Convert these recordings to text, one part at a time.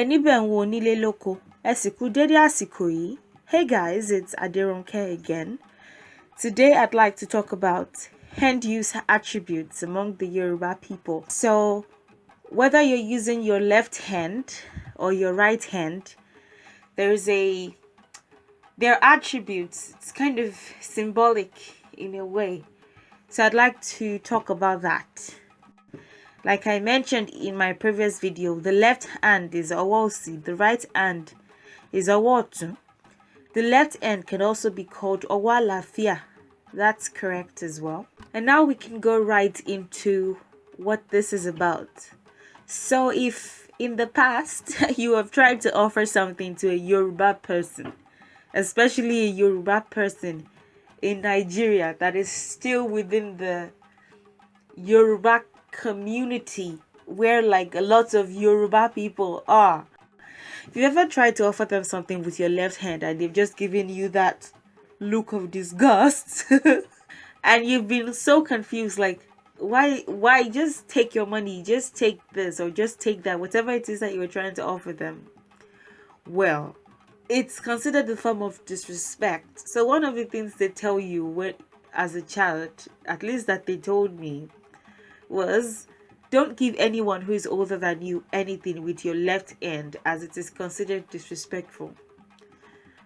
níbẹ̀ ń wo onílé lóko, ẹ sì kú dédé àsìkò yìí. Hey guys, it's Aderonke again. Today I'd like to talk about hand-use attributes among the Yoruba people. So, whether you're using your left hand or your right hand, there are attributes. It's kind of symbolic in a way. So I'd like to talk about that. Like I mentioned in my previous video, the left hand is Owosi, the right hand is Owotu. The left hand can also be called Owalafia. That's correct as well. And now we can go right into what this is about. So if in the past you have tried to offer something to a Yoruba person, especially a Yoruba person in Nigeria that is still within the Yoruba community where like a lot of Yoruba people are. If you ever tried to offer them something with your left hand and they've just given you that look of disgust and you've been so confused, like why just take your money, just take this or just take that, whatever it is that you were trying to offer them. Well, it's considered a form of disrespect. So one of the things they tell you when as a child, at least that they told me, was don't give anyone who is older than you anything with your left hand, as it is considered disrespectful.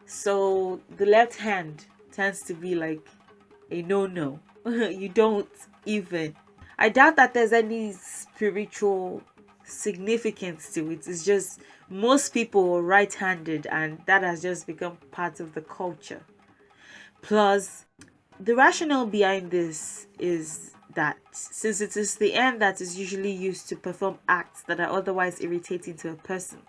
So the left hand tends to be like a no. You don't even. I doubt that there's any spiritual significance to it. It's just most people are right-handed and that has just become part of the culture. Plus, the rationale behind this is that since it is the hand that is usually used to perform acts that are otherwise irritating to a person,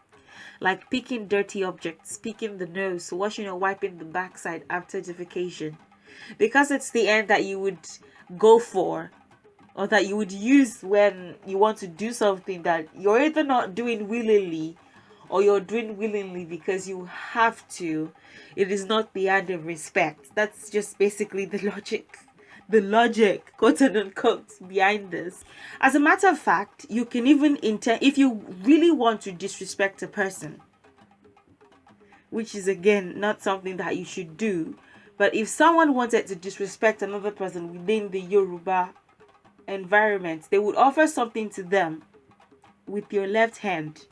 like picking dirty objects, picking the nose, washing or wiping the backside after defecation, because it's the hand that you would go for or that you would use when you want to do something that you're either not doing willingly or you're doing willingly because you have to. It is not the hand of respect. That's just basically the logic, quote unquote, behind this. As a matter of fact, you can even intend, if you really want to disrespect a person, which is again not something that you should do, but if someone wanted to disrespect another person within the Yoruba environment, they would offer something to them with your left hand.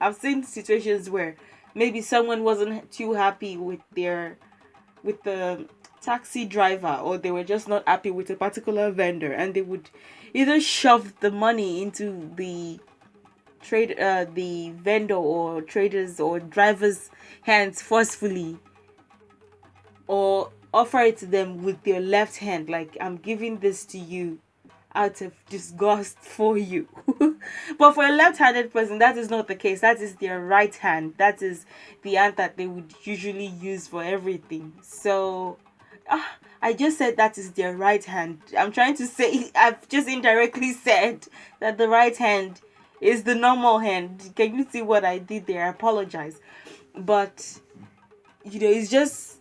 I've seen situations where maybe someone wasn't too happy with the taxi driver, or they were just not happy with a particular vendor, and they would either shove the money into the vendor or traders or drivers' hands forcefully, or offer it to them with your left hand, like, I'm giving this to you out of disgust for you. But for a left-handed person, that is not the case. That is their right hand. That is the hand that they would usually use for everything. So I just said that is their right hand. I'm trying to say, I've just indirectly said that the right hand is the normal hand. Can you see what I did there? I apologize. But it's just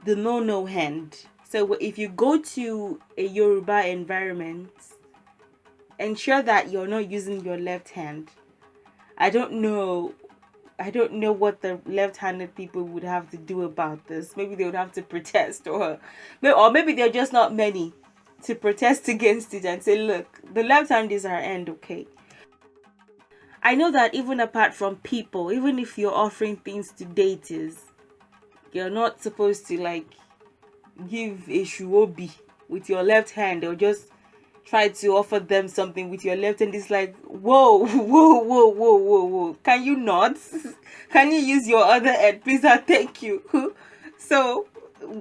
the no hand. So if you go to a Yoruba environment, ensure that you're not using your left hand. I don't know what the left-handed people would have to do about this. Maybe they would have to protest, or maybe they're just not many to protest against it and say, look, the left hand is our end, okay? I know that even apart from people, even if you're offering things to daters, you're not supposed to like give a shuobi with your left hand, or just try to offer them something with your left hand. It's like, whoa. Can you not? Can you use your other hand, please? Thank you. So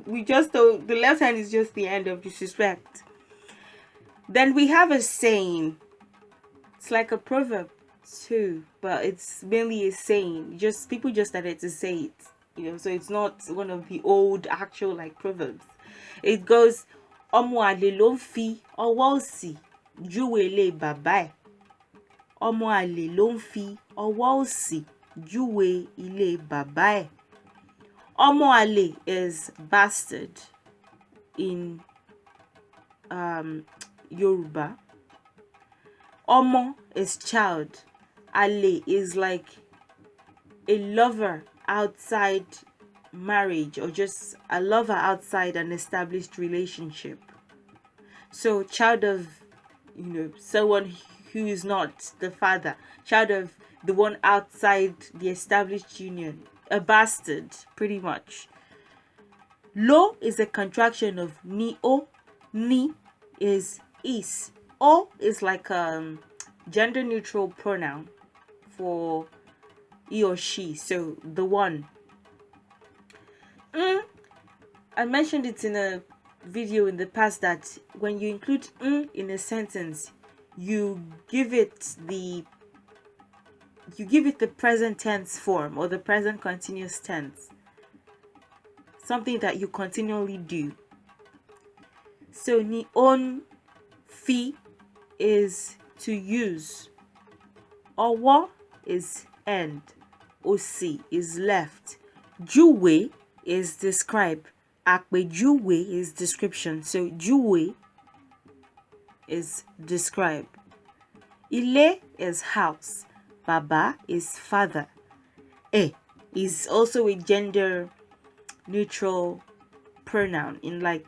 we just told the left hand is just the hand of disrespect. Then we have a saying. It's like a proverb too, but it's mainly a saying. Just people just started to say it. So it's not one of the old actual like proverbs. It goes, ọmọ àlè ló ń fi ọwọ́ òsì júwe ilé bàbá ẹ̀. Ọmọ àlè ló ń fi ọwọ́ òsì júwe ilé bàbá ẹ̀. Ọmọ àlè is bastard in Yoruba. Ọmọ is child. Ale is like a lover outside marriage, or just a lover outside an established relationship. So child of, someone who is not the father, child of the one outside the established union, a bastard, pretty much. Lo is a contraction of ni o. Ni is. O is like a gender neutral pronoun for he or she. So the one. I mentioned it in a video in the past that when you include in a sentence, you give it the present tense form, or the present continuous tense, something that you continually do. So ni on fi is to use, owo is end, osi is left, juwe is describe, àpèjúwe is description. So juwe is describe. Ilé is house. Baba is father. E is also a gender neutral pronoun in like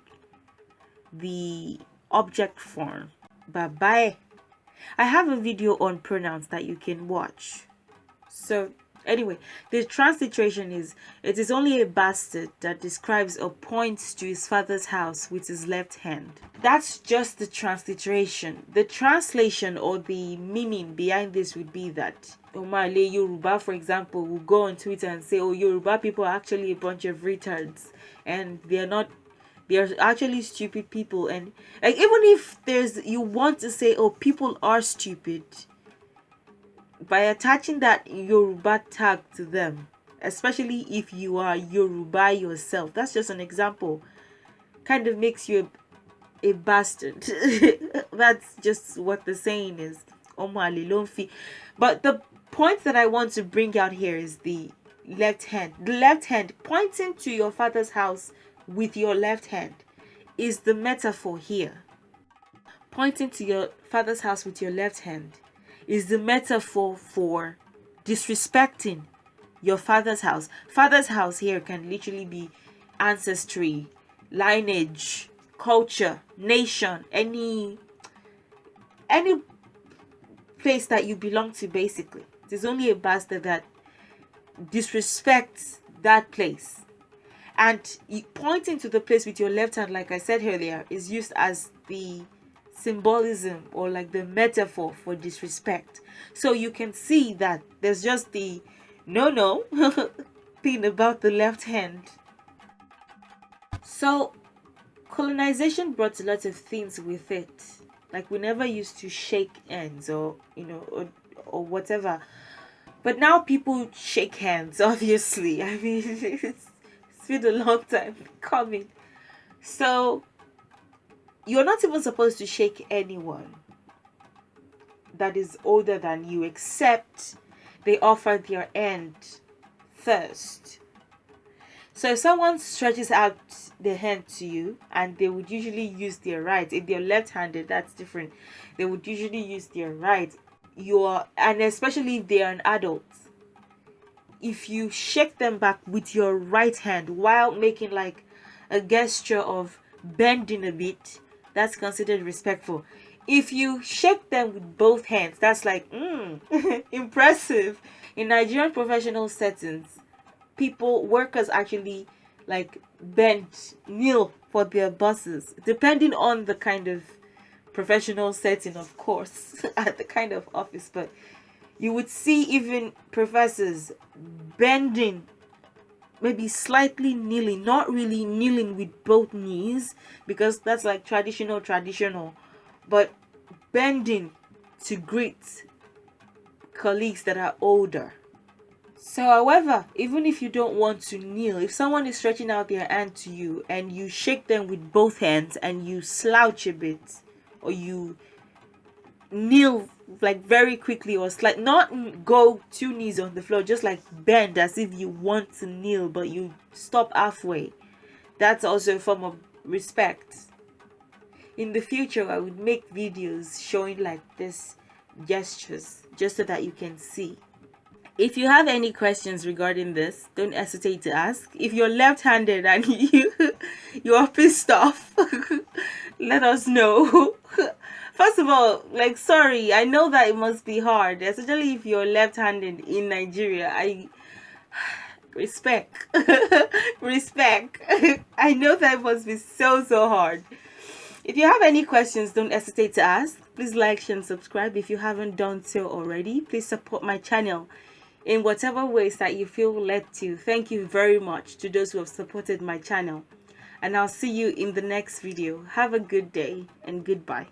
the object form. Baba. I have a video on pronouns that you can watch. So anyway, the transliteration is, it is only a bastard that describes or points to his father's house with his left hand. That's just the transliteration. The translation or the meaning behind this would be that Omale Yoruba, for example, will go on Twitter and say, oh, Yoruba people are actually a bunch of retards, and they're actually stupid people. And like, even if you want to say, oh, people are stupid, by attaching that Yoruba tag to them, especially if you are Yoruba yourself, that's just an example, kind of makes you a bastard. That's just what the saying is. But the point that I want to bring out here is the left hand. The left hand, pointing to your father's house with your left hand, is the metaphor here. Pointing to your father's house with your left hand is the metaphor for disrespecting your father's house. Father's house here can literally be ancestry, lineage, culture, nation, any place that you belong to, basically. There's only a bastard that disrespects that place. And pointing to the place with your left hand, like I said earlier, is used as the symbolism or like the metaphor for disrespect. So you can see that there's just the no thing about the left hand. So colonization brought a lot of things with it. Like, we never used to shake hands or or whatever, but now people shake hands, obviously. I mean, it's been a long time coming. So you're not even supposed to shake anyone that is older than you, except they offer their hand first. So if someone stretches out their hand to you, and they would usually use their right, if they're left-handed, that's different. They would usually use their right. And especially if they are an adult, if you shake them back with your right hand while making like a gesture of bending a bit, that's considered respectful. If you shake them with both hands, that's like impressive. In Nigerian professional settings, workers actually like kneel for their bosses, depending on the kind of professional setting, of course, at the kind of office. But you would see even professors bending, maybe slightly kneeling, not really kneeling with both knees, because that's like traditional, but bending to greet colleagues that are older. So, however, even if you don't want to kneel, if someone is stretching out their hand to you and you shake them with both hands and you slouch a bit, or you kneel like very quickly, or not go 2 knees on the floor, just like bend as if you want to kneel but you stop halfway, that's also a form of respect. In the future, I would make videos showing like this gestures, just so that you can see. If you have any questions regarding this, don't hesitate to ask. If you're left-handed and you are pissed off, let us know. First of all, like, sorry, I know that it must be hard, especially if you're left-handed in Nigeria. I respect. Respect. I know that must be so hard. If you have any questions, don't hesitate to ask. Please like, share, and subscribe if you haven't done so already. Please support my channel in whatever ways that you feel led to. Thank you very much to those who have supported my channel. And I'll see you in the next video. Have a good day and goodbye.